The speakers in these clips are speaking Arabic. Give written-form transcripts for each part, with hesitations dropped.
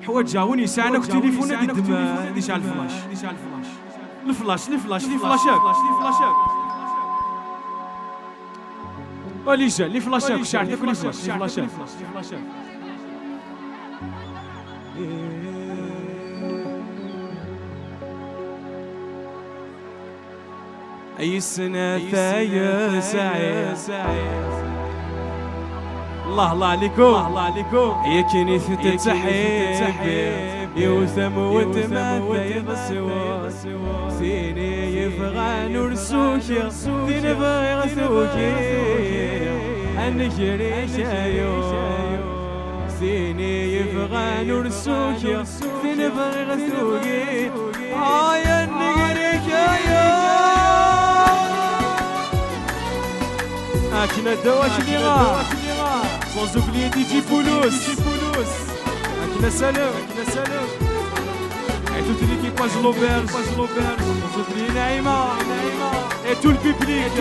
حوايج جاوني ساعنا تليفون قدام ديش على الفلاش الفلاشاك وليجا لي فلاشاك شعرت كل فلاشاك أي سنة ثايا سعيد الله عليكم يا كنيث تتحب يوثم وتمثل بسوا ثيني يفغى نرسوك ثيني بغي غثوكي النجري شايو ثيني يفغى نرسوك ثيني بغي غثوكي يا النجري شايو أكنا دواش لغا sans oublier DJ Poulos Akina Salam et toute l'équipe passe l'auberge sans oublier Naïma et tout le public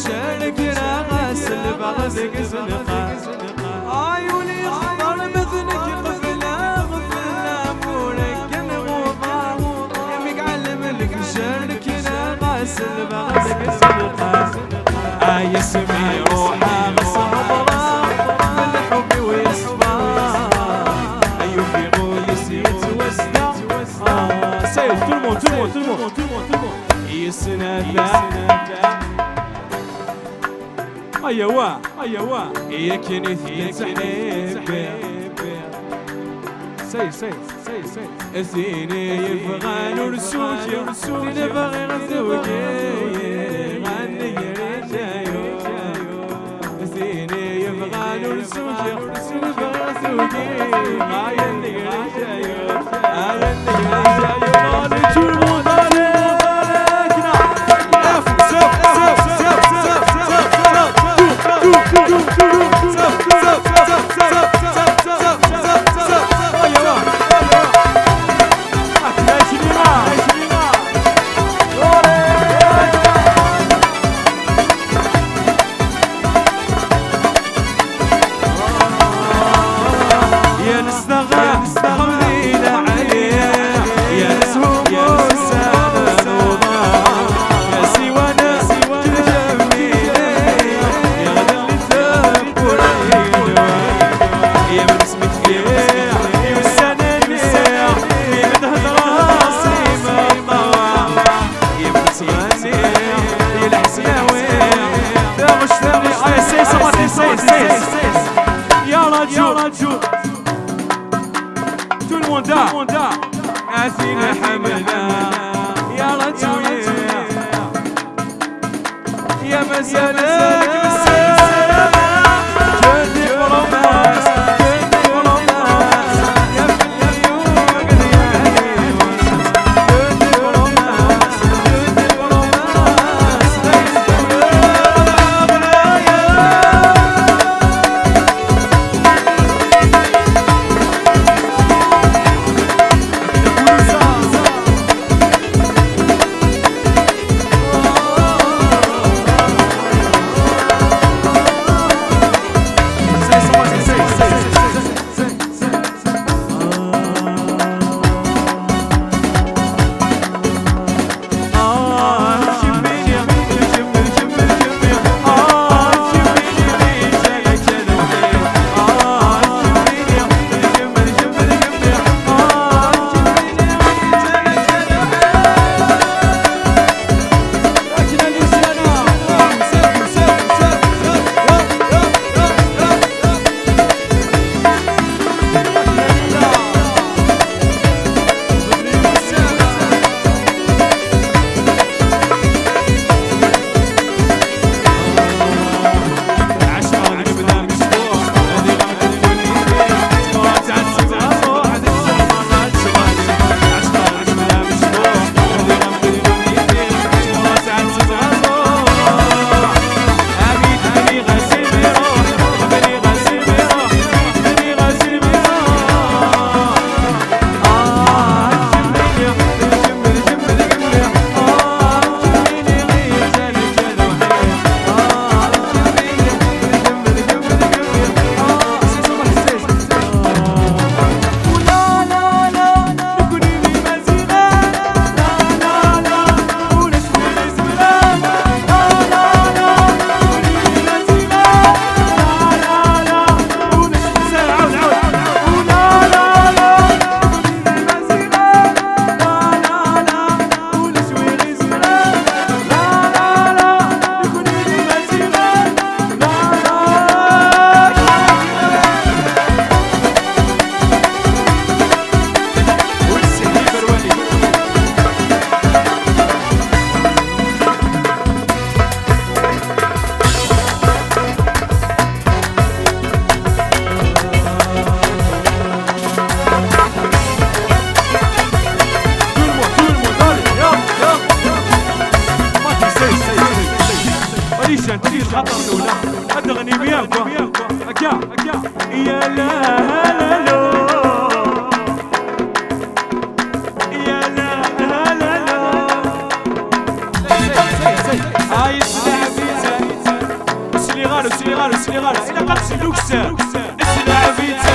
شارك راس البغزك زنقا عيوني خضر مثلك غفلة مولك نغوضا يمك علم لك شارك راس البغزك زنقا يسمي روحها مصبرة من الحب ويصفى يفيغ يتوسع سيد tout le monde يسنافع أيوة يا كنيث تحب سي أثيني يفغى نرسوك ثيني بغي غثوكي غني رجايو أثيني يفغى نرسوك ثيني بغي غثوكي غني رجايو غني رجايو tout le monde a أثينا حملنا يا رجل يا مسالك بالسلامة جدي بروماس يا باليوم جدي بروماس هكا يا لا لا لا يا لا لا لا هاي السلعبيتة السليغال إلا قلت لوكسة السلعبيتة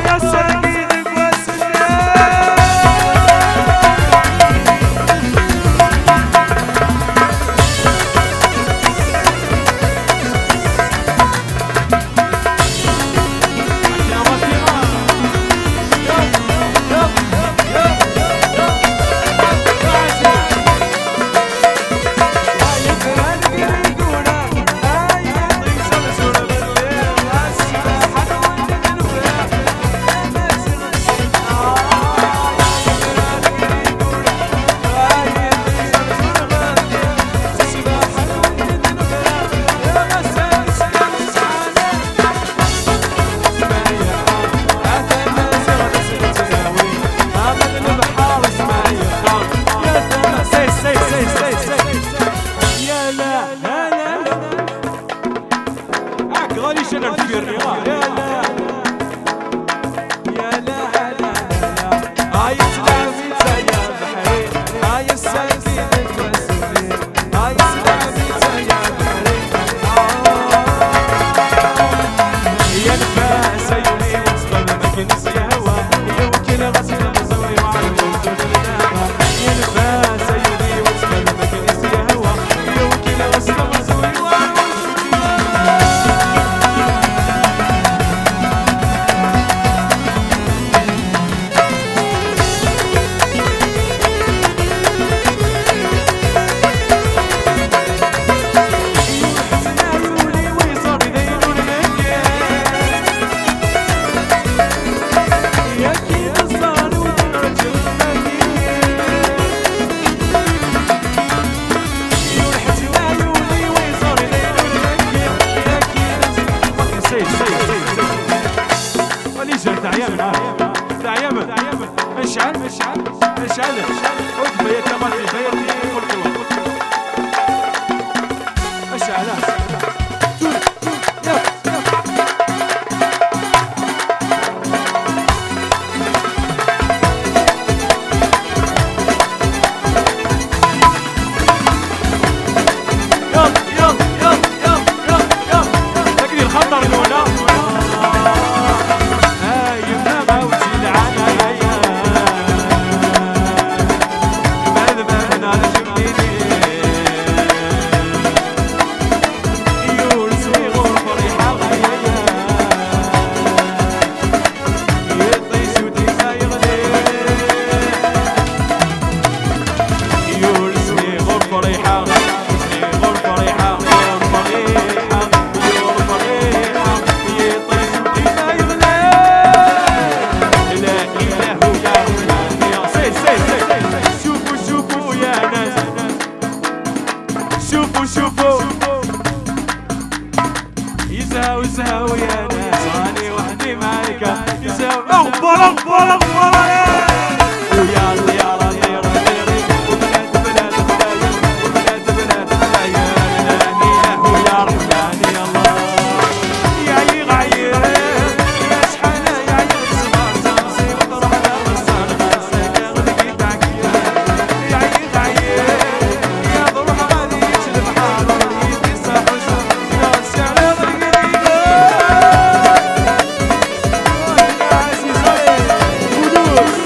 يا ساكين اشعل وتبيت كمان بيتي كل اشعل يسهو يا ناس راني وحدي مالكة يسهو اغبر ويا راني وبنات بنات خلايا وبنات بنات خلايا راني ويا رحماني الله يا يغير يا شحال يا صغار جامسي وطرح للصار غاسك غدي تعكير يا يغير يا ضرح غادي يجلب حار يدي صاحب Fudus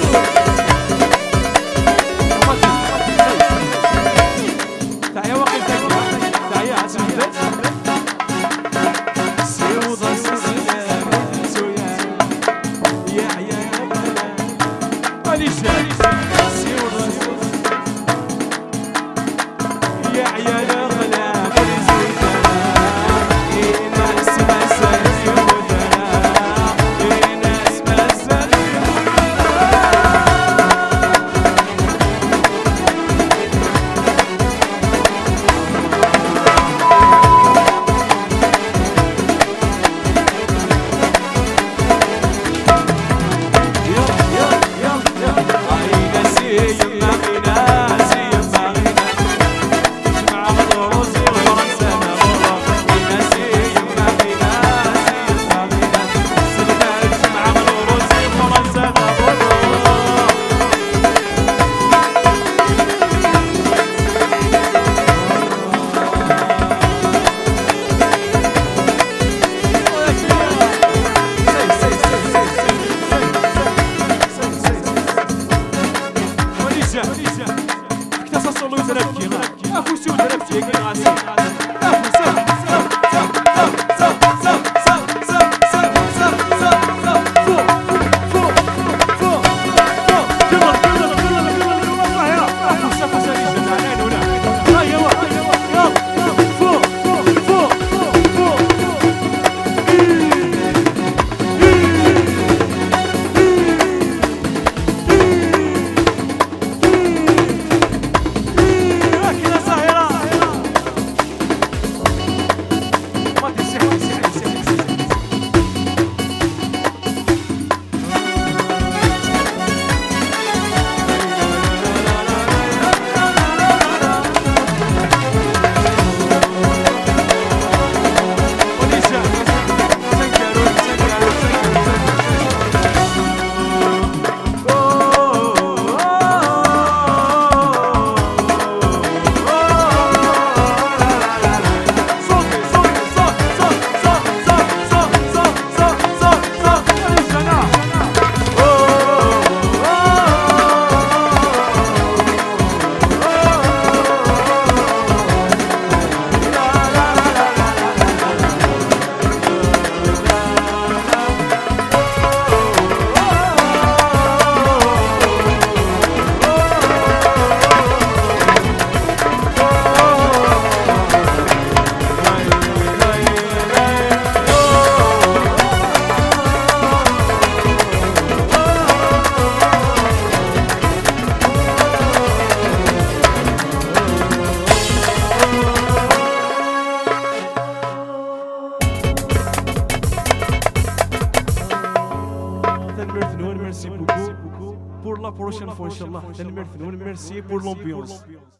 ميرسي بوكو pour la prochaine fois, Inch'Allah. Merci pour l'ambiance.